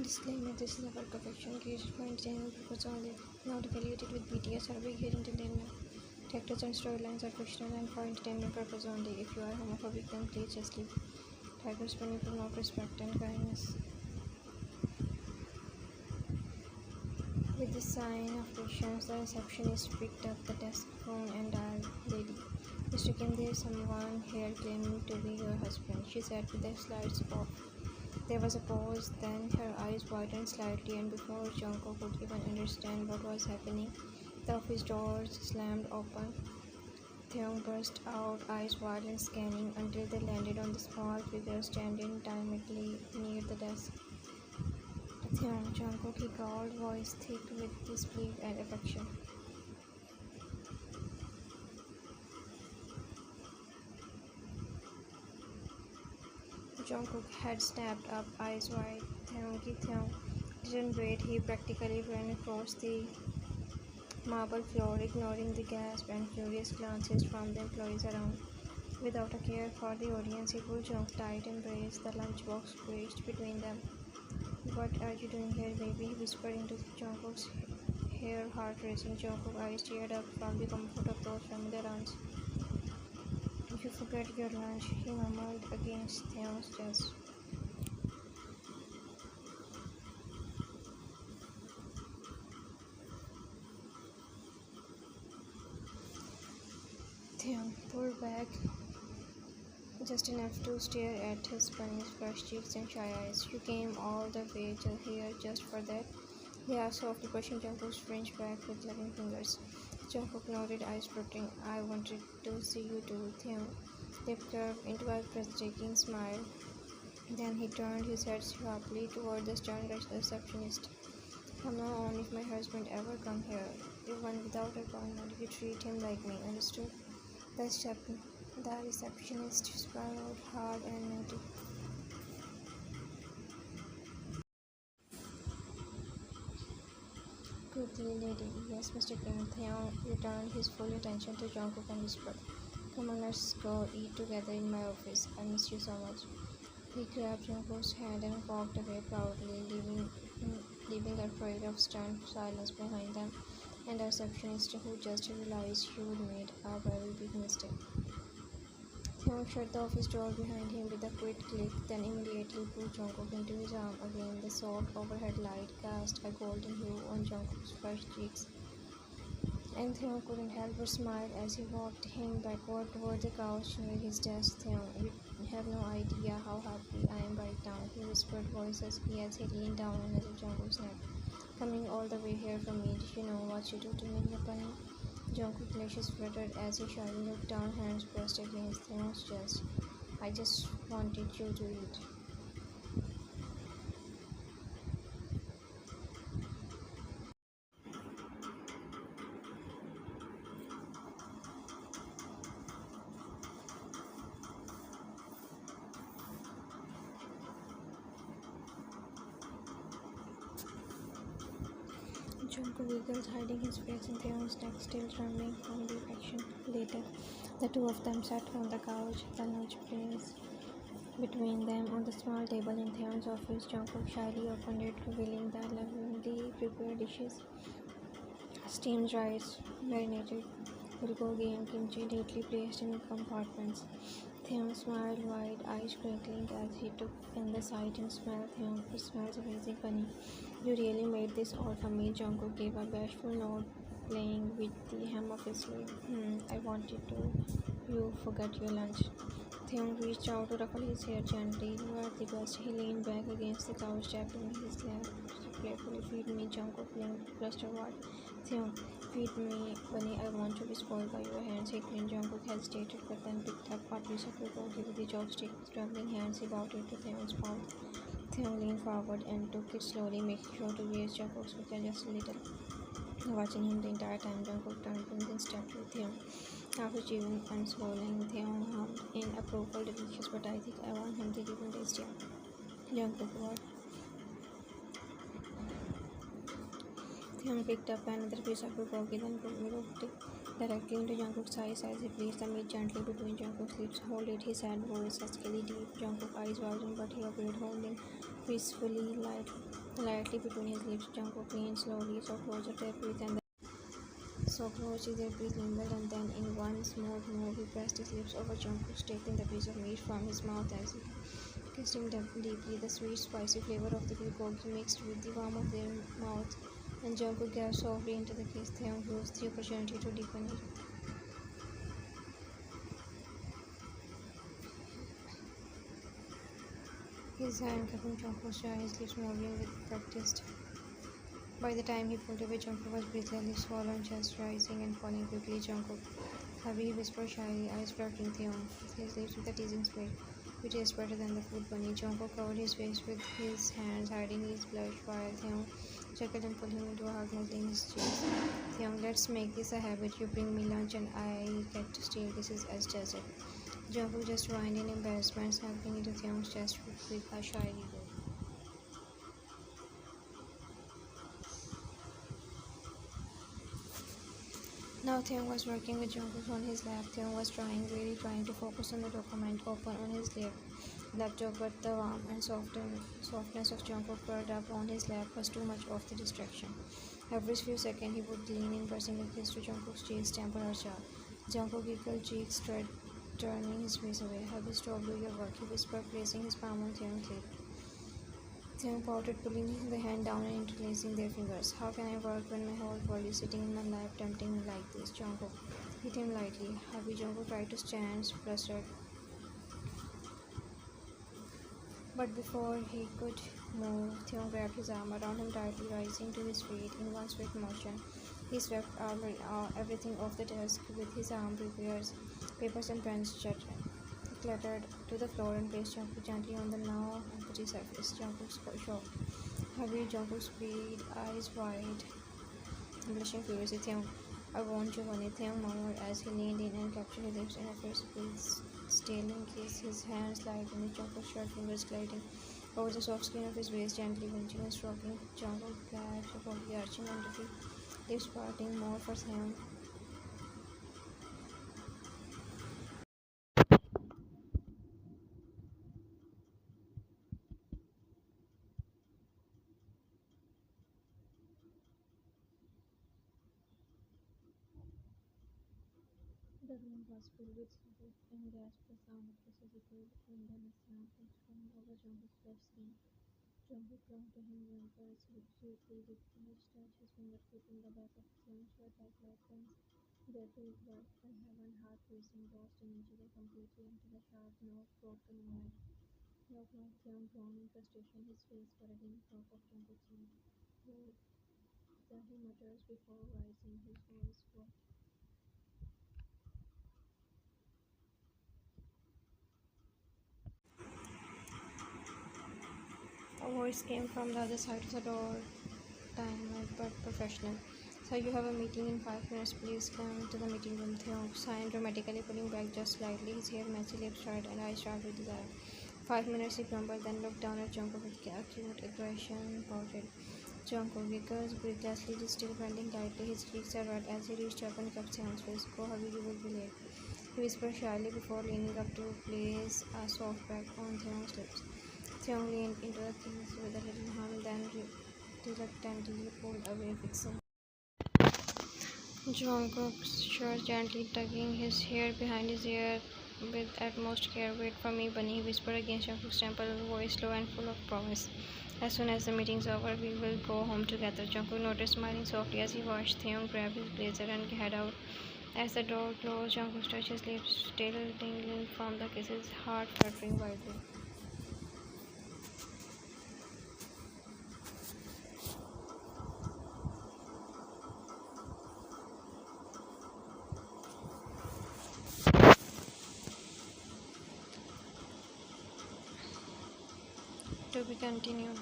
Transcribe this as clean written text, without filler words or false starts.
Disclaimer: this is a work of fiction created for entertainment purposes only, not affiliated with BTS or Big Hit Entertainment. Characters and storylines are fictional and for entertainment purposes only. If you are homophobic, then please just leave. Tigers Bunny promote respect and kindness. With the sign of patience, the receptionist picked up the desk phone and dialed Lady. Mr. Kim, there is someone here claiming to be your husband, she said with a slight scoff. There was a pause, then her eyes widened slightly, and before Jungkook could even understand what was happening, the office doors slammed open. Taehyung burst out, eyes wide and scanning, until they landed on the small figure standing timidly near the desk. Taehyung, Jungkook, he called, voice thick with disbelief and affection. Jungkook had snapped up, eyes wide. Taehyung didn't wait. He practically ran across the marble floor, ignoring the gasp and curious glances from the employees around. Without a care for the audience, he pulled Jungkook tight, embraced. The lunchbox squeezed between them. "What are you doing here, baby?" he whispered into Jungkook's hair, heart racing. Jungkook's eyes teared up from the comfort of those familiar arms. "If you forget your lunch," he murmured against Taehyung's chest. Taehyung pulled back just enough to stare at his bunny's flushed cheeks and shy eyes. "You came all the way here just for that?" he asked, softly pushing Jungkook's fringe back with loving fingers. Jungkook nodded, eyes fluttering. "I wanted to see you too." Taehyung's lip curved into a breathtaking smile. Then he turned his head sharply toward the stern receptionist. "From now on, if my husband ever come here, even without appointment, you treat him like me, understood?" The receptionist swallowed hard and nodded. Quickly, Lady. "Yes, Mr. Kim." Taehyung returned his full attention to Jungkook and whispered, "Come on, let's go eat together in my office. I miss you so much." He grabbed Jungkook's hand and walked away proudly, leaving a trail of stern silence behind them, and a receptionist who just realized she would made a very big mistake. Taehyung shut the office door behind him with a quick click, then immediately pulled Jungkook into his arm again. The soft overhead light cast a golden hue on Jungkook's flushed cheeks, and Taehyung couldn't help but smile as he walked him backward toward the couch near his desk. "Taehyung, you have no idea how happy I am right now," he whispered voicelessly as he leaned down and nuzzled Jungkook's neck. "Coming all the way here for me, do you know what you do to me, bunny?" Jungkook's lashes fluttered as he shyly looked down, hands pressed against Taehyung's chest. "I just wanted you to eat." Jungkook giggled, hiding his face in Taehyung's neck, still trembling from the affection. Later, the two of them sat on the couch, the lunch place between them on the small table in Taehyung's office. Jungkook shyly opened it, revealing the lovingly prepared dishes. Steamed rice, marinated bulgogi and kimchi neatly placed in compartments. Taehyung smiled wide, eyes twinkling as he took in the sight and smell. "Taehyung, it smells amazing, bunny. You really made this all for me." Jungkook gave a bashful nod, playing with the hem of his sleeve. I wanted to. You forget your lunch." Taehyung reached out to ruffle his hair gently. "You are the best." He leaned back against the couch, tapping his lap playfully. "Feed me," Jungkook blinked, flustered. "Taehyung, feed me, bunny. I want to be spoiled by your hands." He grinned. Jungkook hesitated, but then picked up a piece of bulgogi with the chopstick. With trembling hands, he brought it to Taehyung's mouth. Taehyung leaned forward and took it slowly, making sure to raise Jungkook's finger just a little. Watching him the entire time, Jungkook turned and stepped with Taehyung. After chewing and swallowing, Taehyung hummed in approval, "Delicious, but I think I want something even tastier." Jungkook, what? Taehyung picked up another piece of bulgogi, then looked directly into Jungkook's eyes as he placed the meat gently between Jungkook's lips. "Hold it," he said, voice huskily deep. Jungkook's eyes widened, but he obeyed, holding peacefully, light lightly between his lips. Jungkook leaned slowly, so closer to their breath, and so close their breath mingled, and then in one smooth move, he pressed his lips over Jungkook's, taking the piece of meat from his mouth as he kissed him deeply. The sweet, spicy flavor of the bulgogi mixed with the warmth of their mouth, and Jungkook gasped softly into the kiss. Taehyung used the opportunity to deepen it. His hand cupping Jungkook's jaw, his lips moving with practiced. By the time he pulled away, Jungkook was breathless, lips swollen, chest rising and falling quickly. Jungkook, Habi whispered shyly, eyes flirting Taehyung, his lips with a teasing smile. "You taste better than the food bunny." Jungkook covered his face with his hands, hiding his blush, while Taehyung chuckled and pulled him into a hug, nuzzling his cheeks. "Taehyung, let's make this a habit. You bring me lunch and I get to steal kisses as desert." Jungkook just whined in embarrassment, snuggling into Taehyung's chest with a shy giggle. Now Taehyung was working with Jungkook on his lap. Taehyung was really trying to focus on the document open on his laptop, but the warmth and softness of Jungkook curled up on his lap was too much of the distraction. Every few seconds he would lean in, pressing a kiss to Jungkook's cheeks, temple or jaw. Jungkook giggled, cheeks straight, turning his face away. "Hubby, stop doing your work," he whispered, placing his palm on Taehyung's lip. Taehyung pouted, pulling the hand down and interlacing their fingers. "How can I work when my whole world is sitting in my lap, tempting me like this?" Jungkook hit him lightly. Hubby, Jungkook tried to stand, flustered. But before he could move, Taehyung grabbed his arm around him tightly, rising to his feet in one swift motion. He swept everything off the desk with his arm, papers and pens clattered to the floor, and placed Jungkook gently on the now empty surface. Jungkook's shocked. Hurry, Jungkook speed, eyes wide, blushing furiously. "Taehyung, I want you, Bunny," Taehyung murmured as he leaned in and captured his lips in a fierce, stealing kiss. His hands slid beneath Jungkook's short fingers, gliding over the soft skin of his waist, gently pinching and stroking Jungkook's back, softly arching under the lips, parting more for Taehyung. The room was filled with smoke and gas. The sound of kisses echoed, and then a snap was coming over Jungkook's fresh skin. Jungkook clung to him, whimpers sweetly, with each touch his fingers gripping the back of Taehyung's shirt like light pens. Their filled blood and heaven, heart racing, lost in each other completely until a sharp knock broke the moment. Knock, knock. Taehyung groaned in frustration, his face buried in the top of Jungkook's neck. "Who?" he mutters before rising, his voice what? A voice came from the other side of the door, tired but professional. "So you have a meeting in 5 minutes. Please come to the meeting room." Taehyung signed, dramatically pulling back just slightly, his hair messy, lips dried, and eyes sharp with desire. 5 minutes, he grumbled, then looked down at Jungkook with acute aggression, pouted. Jungkook giggles breathlessly, still bending lightly, his cheeks are red as he reached up and cupped Taehyung's face. "Go, hurry, you will be late," he whispered shyly before leaning up to place a soft back on Taehyung's lips. Taehyung leaned into the kiss with a little hum, then reluctantly pulled away, fixing Jungkook's shirt, gently tugging his hair behind his ear with utmost care. "Wait for me, Bunny," he whispered against Jungkook's temple, voice low and full of promise. "As soon as the meeting's over, we will go home together." Jungkook noticed, smiling softly as he watched Taehyung grab his blazer and head out. As the door closed, Jungkook touched his lips, still tingling from the kiss, his heart fluttering wildly. To be continued.